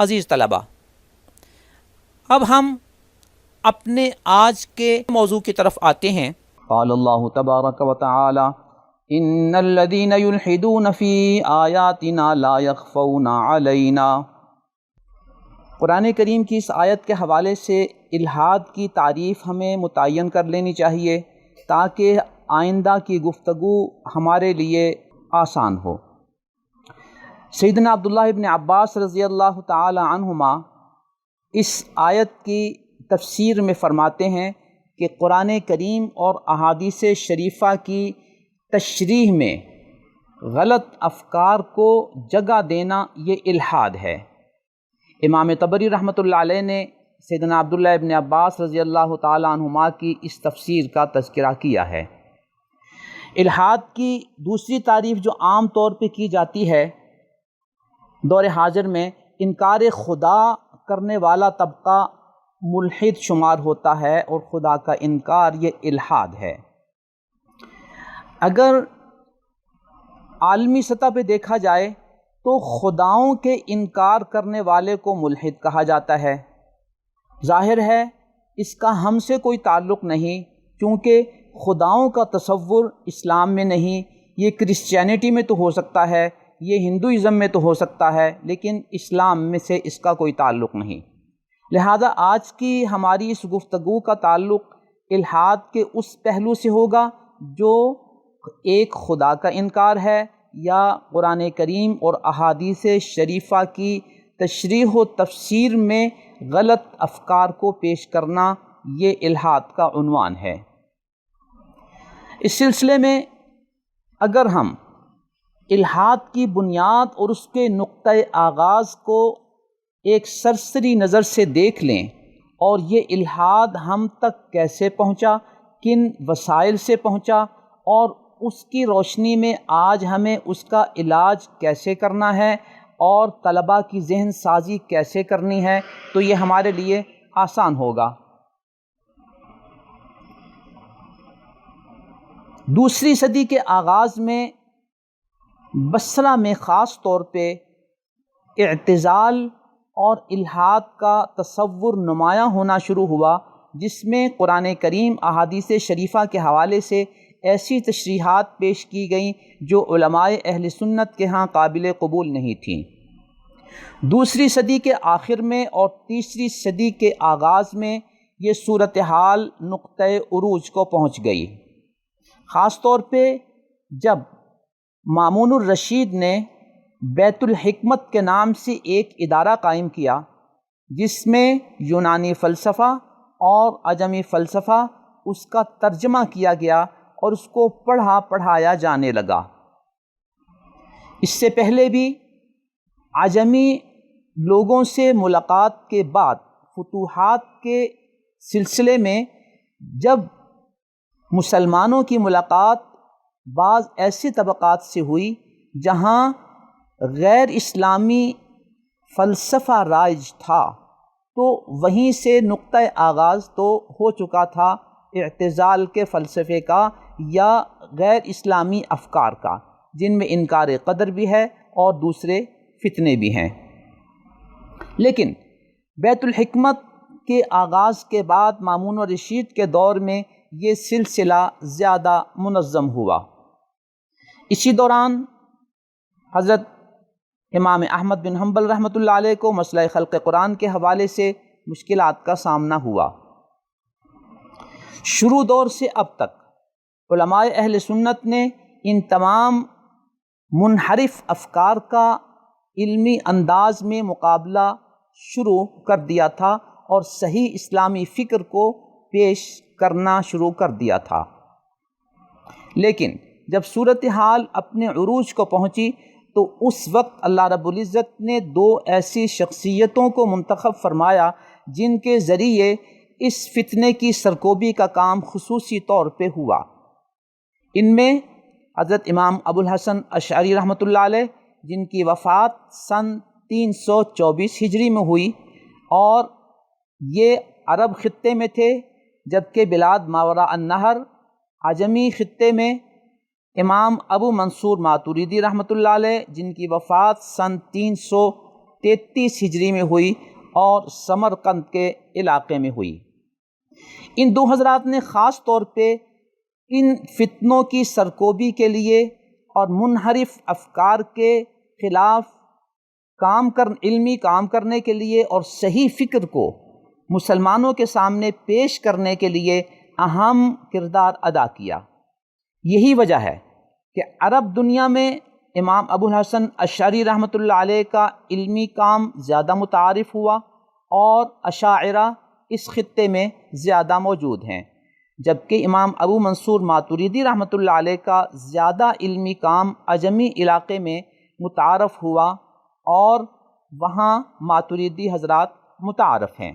عزیز طلبہ، اب ہم اپنے آج کے موضوع کی طرف آتے ہیں۔ قال اللہ تبارک و تعالی ان الذین یلحدون فی آیاتنا لا یخفون علینا۔ قرآن کریم کی اس آیت کے حوالے سے الحاد کی تعریف ہمیں متعین کر لینی چاہیے تاکہ آئندہ کی گفتگو ہمارے لیے آسان ہو۔ سیدنا عبداللہ ابن عباس رضی اللہ تعالی عنہما اس آیت کی تفسیر میں فرماتے ہیں کہ قرآن کریم اور احادیث شریفہ کی تشریح میں غلط افکار کو جگہ دینا یہ الحاد ہے۔ امام طبری رحمۃ اللہ علیہ نے سیدنا عبداللہ ابن عباس رضی اللہ تعالی عنہما کی اس تفسیر کا تذکرہ کیا ہے۔ الحاد کی دوسری تعریف جو عام طور پہ کی جاتی ہے دور حاضر میں، انکار خدا کرنے والا طبقہ ملحد شمار ہوتا ہے، اور خدا کا انکار یہ الحاد ہے۔ اگر عالمی سطح پہ دیکھا جائے تو خداؤں کے انکار کرنے والے کو ملحد کہا جاتا ہے۔ ظاہر ہے اس کا ہم سے کوئی تعلق نہیں، کیونکہ خداؤں کا تصور اسلام میں نہیں۔ یہ کرسچینٹی میں تو ہو سکتا ہے، یہ ہندوازم میں تو ہو سکتا ہے، لیکن اسلام میں سے اس کا کوئی تعلق نہیں۔ لہذا آج کی ہماری اس گفتگو کا تعلق الحاد کے اس پہلو سے ہوگا جو ایک خدا کا انکار ہے، یا قرآن کریم اور احادیث شریفہ کی تشریح و تفسیر میں غلط افکار کو پیش کرنا، یہ الحاد کا عنوان ہے۔ اس سلسلے میں اگر ہم الحاد کی بنیاد اور اس کے نقطۂ آغاز کو ایک سرسری نظر سے دیکھ لیں، اور یہ الحاد ہم تک کیسے پہنچا، کن وسائل سے پہنچا، اور اس کی روشنی میں آج ہمیں اس کا علاج کیسے کرنا ہے اور طلباء کی ذہن سازی کیسے کرنی ہے، تو یہ ہمارے لیے آسان ہوگا۔ دوسری صدی کے آغاز میں بصرہ میں خاص طور پہ اعتزال اور الحاد کا تصور نمایاں ہونا شروع ہوا، جس میں قرآن کریم احادیث شریفہ کے حوالے سے ایسی تشریحات پیش کی گئیں جو علماء اہل سنت کے ہاں قابل قبول نہیں تھیں۔ دوسری صدی کے آخر میں اور تیسری صدی کے آغاز میں یہ صورتحال نقطۂ عروج کو پہنچ گئی، خاص طور پہ جب مامون الرشید نے بیت الحکمت کے نام سے ایک ادارہ قائم کیا، جس میں یونانی فلسفہ اور عجمی فلسفہ اس کا ترجمہ کیا گیا اور اس کو پڑھایا جانے لگا۔ اس سے پہلے بھی عجمی لوگوں سے ملاقات کے بعد فتوحات کے سلسلے میں جب مسلمانوں کی ملاقات بعض ایسے طبقات سے ہوئی جہاں غیر اسلامی فلسفہ رائج تھا، تو وہیں سے نقطۂ آغاز تو ہو چکا تھا اعتزال کے فلسفے کا یا غیر اسلامی افکار کا، جن میں انکار قدر بھی ہے اور دوسرے فتنے بھی ہیں۔ لیکن بیت الحکمت کے آغاز کے بعد مامون الرشید کے دور میں یہ سلسلہ زیادہ منظم ہوا۔ اسی دوران حضرت امام احمد بن حنبل رحمۃ اللہ علیہ کو مسئلہ خلق قرآن کے حوالے سے مشکلات کا سامنا ہوا۔ شروع دور سے اب تک علماء اہل سنت نے ان تمام منحرف افکار کا علمی انداز میں مقابلہ شروع کر دیا تھا اور صحیح اسلامی فکر کو پیش کرنا شروع کر دیا تھا۔ لیکن جب صورتحال اپنے عروج کو پہنچی تو اس وقت اللہ رب العزت نے دو ایسی شخصیتوں کو منتخب فرمایا جن کے ذریعے اس فتنے کی سرکوبی کا کام خصوصی طور پہ ہوا۔ ان میں حضرت امام ابو الحسن اشعری رحمۃ اللہ علیہ، جن کی وفات سن 324 ہجری میں ہوئی، اور یہ عرب خطے میں تھے، جبکہ بلاد ماوراء النہر عجمی خطے میں امام ابو منصور ماتوریدی رحمۃ اللہ علیہ، جن کی وفات سن 33 ہجری میں ہوئی اور سمرقند کے علاقے میں ہوئی۔ ان دو حضرات نے خاص طور پہ ان فتنوں کی سرکوبی کے لیے اور منحرف افکار کے خلاف علمی کام کرنے کے لیے اور صحیح فکر کو مسلمانوں کے سامنے پیش کرنے کے لیے اہم کردار ادا کیا۔ یہی وجہ ہے کہ عرب دنیا میں امام ابو الحسن اشعری رحمۃ اللہ علیہ کا علمی کام زیادہ متعارف ہوا اور اشاعرہ اس خطے میں زیادہ موجود ہیں، جبکہ امام ابو منصور ماتریدی رحمۃ اللہ علیہ کا زیادہ علمی کام عجمی علاقے میں متعارف ہوا اور وہاں ماتریدی حضرات متعارف ہیں۔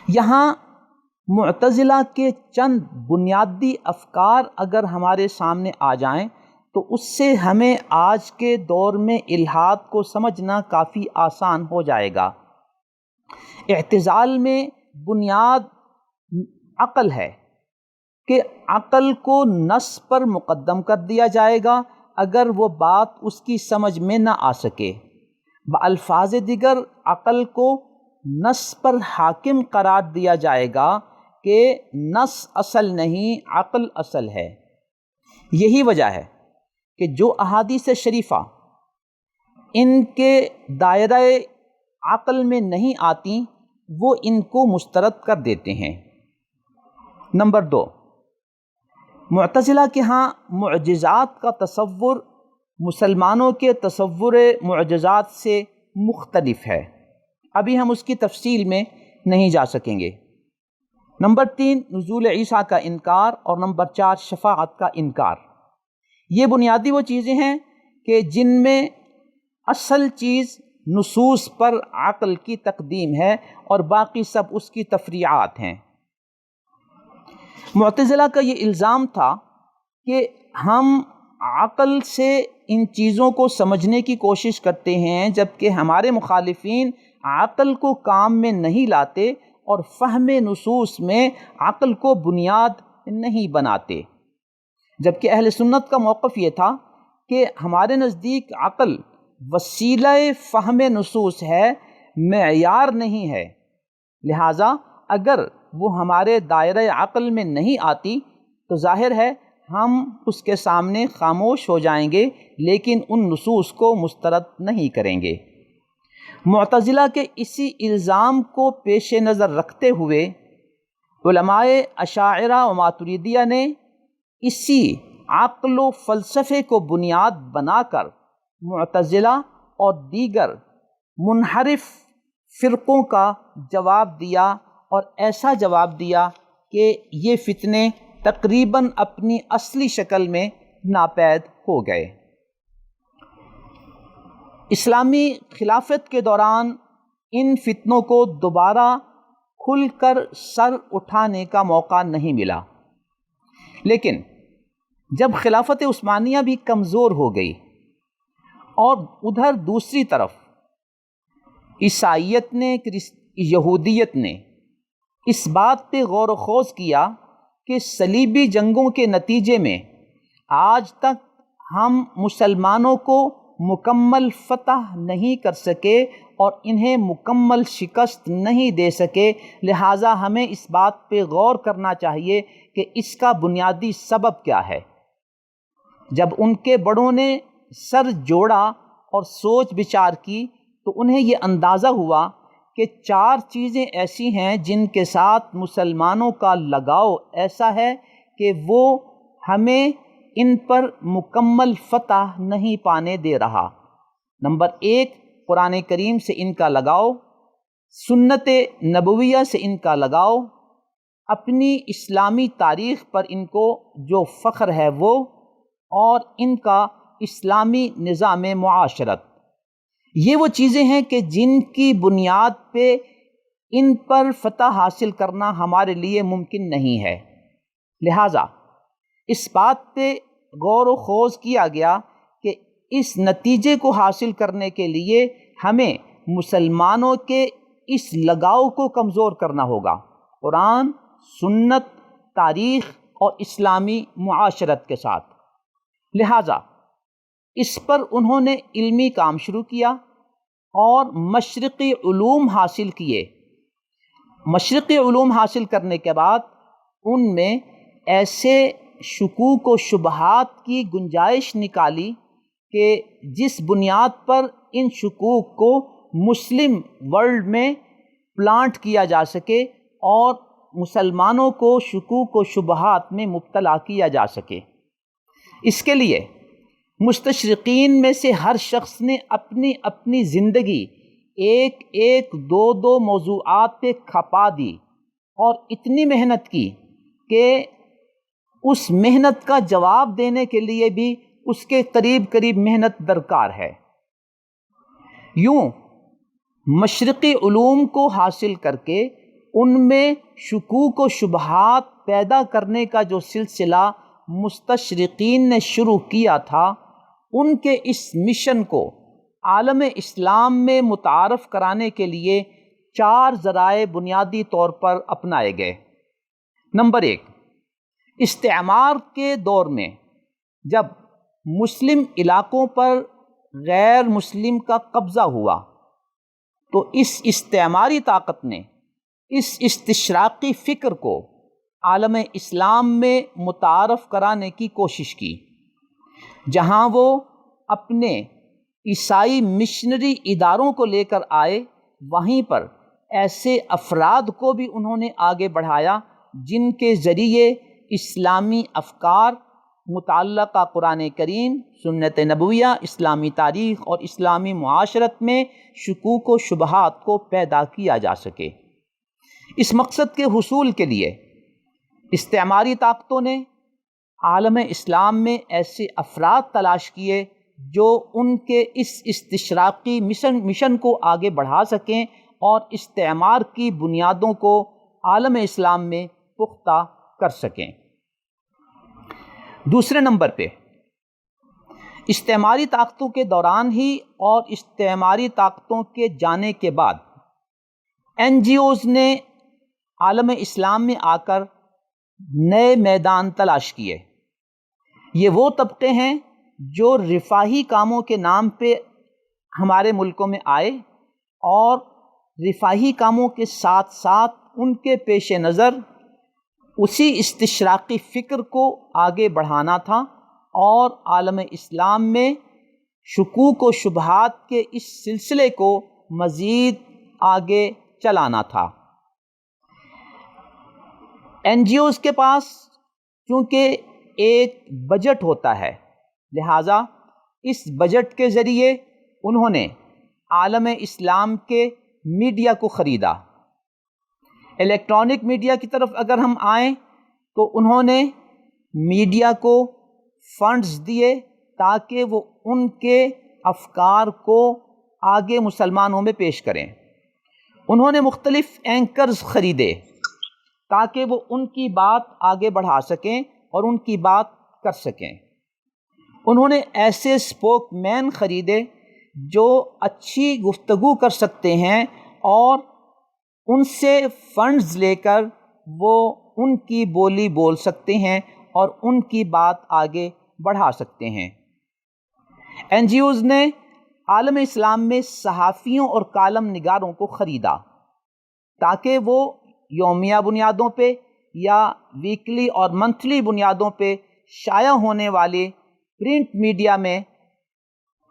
یہاں معتزلہ کے چند بنیادی افکار اگر ہمارے سامنے آ جائیں تو اس سے ہمیں آج کے دور میں الحاد کو سمجھنا کافی آسان ہو جائے گا۔ اعتزال میں بنیاد عقل ہے کہ عقل کو نص پر مقدم کر دیا جائے گا اگر وہ بات اس کی سمجھ میں نہ آ سکے۔ بالفاظ دیگر عقل کو نص پر حاکم قرار دیا جائے گا کہ نص اصل نہیں، عقل اصل ہے۔ یہی وجہ ہے کہ جو احادیث شریفہ ان کے دائرہ عقل میں نہیں آتی وہ ان کو مسترد کر دیتے ہیں۔ نمبر 2، معتزلہ کے ہاں معجزات کا تصور مسلمانوں کے تصور معجزات سے مختلف ہے۔ ابھی ہم اس کی تفصیل میں نہیں جا سکیں گے۔ نمبر 3، نزول عیسیٰ کا انکار، اور نمبر 4، شفاعت کا انکار۔ یہ بنیادی وہ چیزیں ہیں کہ جن میں اصل چیز نصوص پر عقل کی تقدیم ہے اور باقی سب اس کی تفریعات ہیں۔ معتزلہ کا یہ الزام تھا کہ ہم عقل سے ان چیزوں کو سمجھنے کی کوشش کرتے ہیں جبکہ ہمارے مخالفین عقل کو کام میں نہیں لاتے اور فہم نصوص میں عقل کو بنیاد نہیں بناتے، جبکہ اہل سنت کا موقف یہ تھا کہ ہمارے نزدیک عقل وسیلہ فہم نصوص ہے، معیار نہیں ہے، لہٰذا اگر وہ ہمارے دائرہ عقل میں نہیں آتی تو ظاہر ہے ہم اس کے سامنے خاموش ہو جائیں گے لیکن ان نصوص کو مسترد نہیں کریں گے۔ معتزلہ کے اسی الزام کو پیش نظر رکھتے ہوئے علماء اشاعرہ و ماتریدیہ نے اسی عقل و فلسفے کو بنیاد بنا کر معتزلہ اور دیگر منحرف فرقوں کا جواب دیا، اور ایسا جواب دیا کہ یہ فتنے تقریباً اپنی اصلی شکل میں ناپید ہو گئے۔ اسلامی خلافت کے دوران ان فتنوں کو دوبارہ کھل کر سر اٹھانے کا موقع نہیں ملا، لیکن جب خلافت عثمانیہ بھی کمزور ہو گئی اور ادھر دوسری طرف عیسائیت نے یہودیت نے اس بات پہ غور و خوض کیا کہ صلیبی جنگوں کے نتیجے میں آج تک ہم مسلمانوں کو مکمل فتح نہیں کر سکے اور انہیں مکمل شکست نہیں دے سکے، لہٰذا ہمیں اس بات پہ غور کرنا چاہیے کہ اس کا بنیادی سبب کیا ہے۔ جب ان کے بڑوں نے سر جوڑا اور سوچ بچار کی تو انہیں یہ اندازہ ہوا کہ 4 چیزیں ایسی ہیں جن کے ساتھ مسلمانوں کا لگاؤ ایسا ہے کہ وہ ہمیں ان پر مکمل فتح نہیں پانے دے رہا۔ نمبر 1، قرآن کریم سے ان کا لگاؤ، سنت نبویہ سے ان کا لگاؤ، اپنی اسلامی تاریخ پر ان کو جو فخر ہے وہ، اور ان کا اسلامی نظام معاشرت۔ یہ وہ چیزیں ہیں کہ جن کی بنیاد پہ ان پر فتح حاصل کرنا ہمارے لیے ممکن نہیں ہے، لہٰذا اس بات پہ غور و خوض کیا گیا کہ اس نتیجے کو حاصل کرنے کے لیے ہمیں مسلمانوں کے اس لگاؤ کو کمزور کرنا ہوگا، قرآن، سنت، تاریخ اور اسلامی معاشرت کے ساتھ۔ لہٰذا اس پر انہوں نے علمی کام شروع کیا اور مشرقی علوم حاصل کیے۔ مشرقی علوم حاصل کرنے کے بعد ان میں ایسے شکوک و شبہات کی گنجائش نکالی کہ جس بنیاد پر ان شکوک کو مسلم ورلڈ میں پلانٹ کیا جا سکے اور مسلمانوں کو شکوک و شبہات میں مبتلا کیا جا سکے۔ اس کے لیے مستشرقین میں سے ہر شخص نے اپنی اپنی زندگی ایک ایک دو دو موضوعات پہ کھپا دی اور اتنی محنت کی کہ اس محنت کا جواب دینے کے لیے بھی اس کے قریب قریب محنت درکار ہے۔ یوں مشرقی علوم کو حاصل کر کے ان میں شکوک و شبہات پیدا کرنے کا جو سلسلہ مستشرقین نے شروع کیا تھا، ان کے اس مشن کو عالم اسلام میں متعارف کرانے کے لیے 4 ذرائع بنیادی طور پر اپنائے گئے۔ نمبر 1، استعمار کے دور میں جب مسلم علاقوں پر غیر مسلم کا قبضہ ہوا تو اس استعماری طاقت نے اس استشراقی فکر کو عالم اسلام میں متعارف کرانے کی کوشش کی۔ جہاں وہ اپنے عیسائی مشنری اداروں کو لے کر آئے، وہیں پر ایسے افراد کو بھی انہوں نے آگے بڑھایا جن کے ذریعے اسلامی افکار، متعلقہ قرآن کریم، سنت نبویہ، اسلامی تاریخ اور اسلامی معاشرت میں شکوک و شبہات کو پیدا کیا جا سکے۔ اس مقصد کے حصول کے لیے استعماری طاقتوں نے عالم اسلام میں ایسے افراد تلاش کیے جو ان کے اس استشراقی مشن کو آگے بڑھا سکیں اور استعمار کی بنیادوں کو عالم اسلام میں پختہ کر سکیں۔ دوسرے نمبر پہ، استعماری طاقتوں کے دوران ہی اور استعماری طاقتوں کے جانے کے بعد NGOs نے عالم اسلام میں آ کر نئے میدان تلاش کیے۔ یہ وہ طبقے ہیں جو رفاہی کاموں کے نام پہ ہمارے ملکوں میں آئے اور رفاہی کاموں کے ساتھ ساتھ ان کے پیش نظر اسی استشراقی فکر کو آگے بڑھانا تھا اور عالم اسلام میں شکوک و شبہات کے اس سلسلے کو مزید آگے چلانا تھا۔ NGOs کے پاس چونکہ ایک بجٹ ہوتا ہے، لہٰذا اس بجٹ کے ذریعے انہوں نے عالم اسلام کے میڈیا کو خریدا۔ الیکٹرانک میڈیا کی طرف اگر ہم آئیں تو انہوں نے میڈیا کو فنڈز دیے تاکہ وہ ان کے افکار کو آگے مسلمانوں میں پیش کریں۔ انہوں نے مختلف اینکرز خریدے تاکہ وہ ان کی بات آگے بڑھا سکیں اور ان کی بات کر سکیں۔ انہوں نے ایسے اسپوک مین خریدے جو اچھی گفتگو کر سکتے ہیں اور ان سے فنڈز لے کر وہ ان کی بولی بول سکتے ہیں اور ان کی بات آگے بڑھا سکتے ہیں۔ NGOs نے عالم اسلام میں صحافیوں اور کالم نگاروں کو خریدا تاکہ وہ یومیہ بنیادوں پہ یا ویکلی اور منتھلی بنیادوں پہ شائع ہونے والے پرنٹ میڈیا میں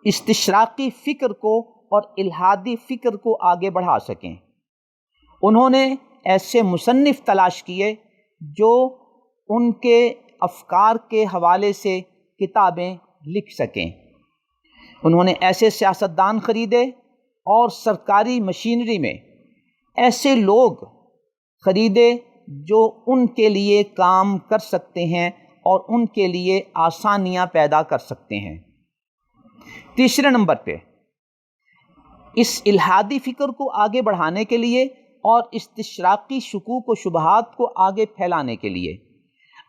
استشراقی فکر کو اور الہادی فکر کو آگے بڑھا سکیں۔ انہوں نے ایسے مصنف تلاش کیے جو ان کے افکار کے حوالے سے کتابیں لکھ سکیں۔ انہوں نے ایسے سیاستدان خریدے اور سرکاری مشینری میں ایسے لوگ خریدے جو ان کے لیے کام کر سکتے ہیں اور ان کے لیے آسانیاں پیدا کر سکتے ہیں۔ تیسرے نمبر پہ، اس الہادی فکر کو آگے بڑھانے کے لیے اور استشراقی شکوک و شبہات کو آگے پھیلانے کے لیے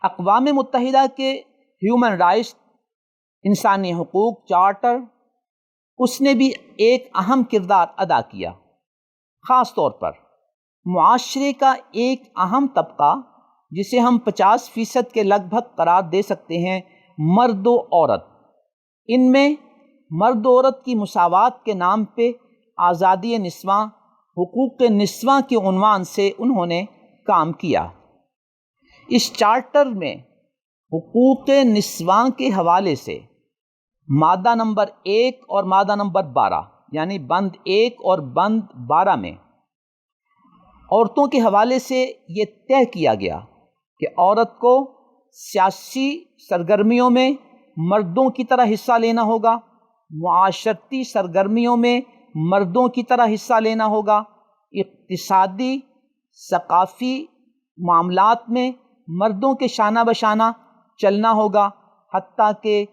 اقوام متحدہ کے ہیومن رائٹس انسانی حقوق چارٹر، اس نے بھی ایک اہم کردار ادا کیا۔ خاص طور پر معاشرے کا ایک اہم طبقہ جسے ہم 50% کے لگ بھگ قرار دے سکتے ہیں، مرد و عورت، ان میں مرد و عورت کی مساوات کے نام پہ آزادی نسواں، حقوق نسواں کے عنوان سے انہوں نے کام کیا۔ اس چارٹر میں حقوق نسواں کے حوالے سے مادہ نمبر 1 اور مادہ نمبر 12 یعنی بند 1 اور بند 12 میں عورتوں کے حوالے سے یہ طے کیا گیا کہ عورت کو سیاسی سرگرمیوں میں مردوں کی طرح حصہ لینا ہوگا، معاشرتی سرگرمیوں میں مردوں کی طرح حصہ لینا ہوگا، اقتصادی ثقافتی معاملات میں مردوں کے شانہ بشانہ چلنا ہوگا، حتیٰ کہ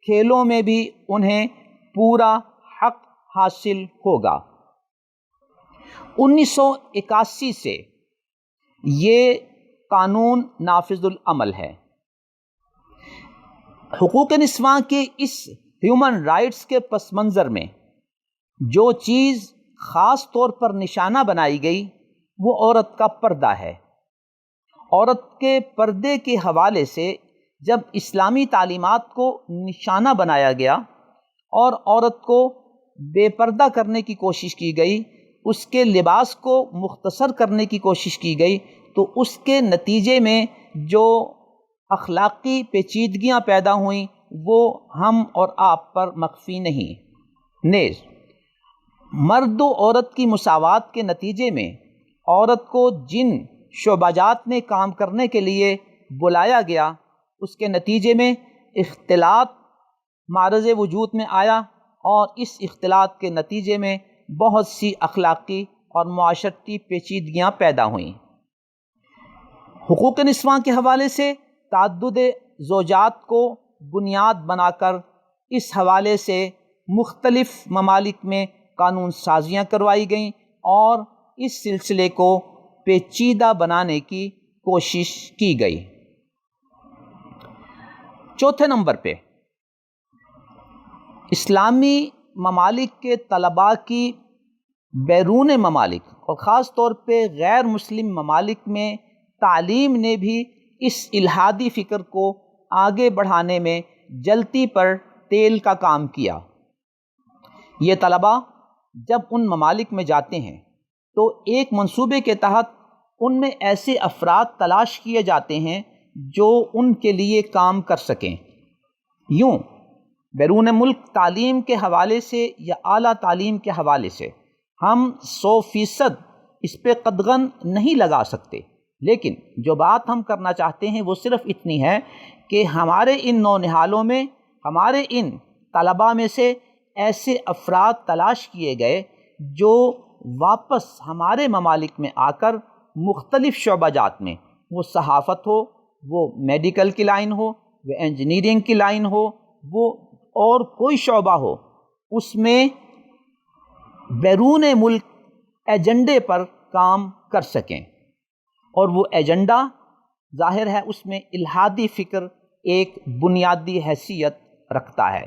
کھیلوں میں بھی انہیں پورا حق حاصل ہوگا۔ 1981 سے یہ قانون نافذ العمل ہے۔ حقوق نسواں کے اس ہیومن رائٹس کے پس منظر میں جو چیز خاص طور پر نشانہ بنائی گئی وہ عورت کا پردہ ہے۔ عورت کے پردے کے حوالے سے جب اسلامی تعلیمات کو نشانہ بنایا گیا اور عورت کو بے پردہ کرنے کی کوشش کی گئی، اس کے لباس کو مختصر کرنے کی کوشش کی گئی، تو اس کے نتیجے میں جو اخلاقی پیچیدگیاں پیدا ہوئیں وہ ہم اور آپ پر مخفی نہیں۔ نیز مرد و عورت کی مساوات کے نتیجے میں عورت کو جن شعبہ جات میں کام کرنے کے لیے بلایا گیا، اس کے نتیجے میں اختلاط معرض وجود میں آیا اور اس اختلاط کے نتیجے میں بہت سی اخلاقی اور معاشرتی پیچیدگیاں پیدا ہوئیں۔ حقوق نسواں کے حوالے سے تعدد زوجات کو بنیاد بنا کر اس حوالے سے مختلف ممالک میں قانون سازیاں کروائی گئیں اور اس سلسلے کو پیچیدہ بنانے کی کوشش کی گئی۔ چوتھے نمبر پہ اسلامی ممالک کے طلباء کی بیرون ممالک اور خاص طور پہ غیر مسلم ممالک میں تعلیم نے بھی اس الحادی فکر کو آگے بڑھانے میں جلتی پر تیل کا کام کیا۔ یہ طلباء جب ان ممالک میں جاتے ہیں تو ایک منصوبے کے تحت ان میں ایسے افراد تلاش کیے جاتے ہیں جو ان کے لیے کام کر سکیں۔ یوں بیرون ملک تعلیم کے حوالے سے یا اعلیٰ تعلیم کے حوالے سے ہم 100% اس پہ قدغن نہیں لگا سکتے، لیکن جو بات ہم کرنا چاہتے ہیں وہ صرف اتنی ہے کہ ہمارے ان نونہالوں میں، ہمارے ان طلباء میں سے ایسے افراد تلاش کیے گئے جو واپس ہمارے ممالک میں آ کر مختلف شعبہ جات میں، وہ صحافت ہو، وہ میڈیکل کی لائن ہو، وہ انجینئرنگ کی لائن ہو، وہ اور کوئی شعبہ ہو، اس میں بیرون ملک ایجنڈے پر کام کر سکیں۔ اور وہ ایجنڈا ظاہر ہے اس میں الحادی فکر ایک بنیادی حیثیت رکھتا ہے۔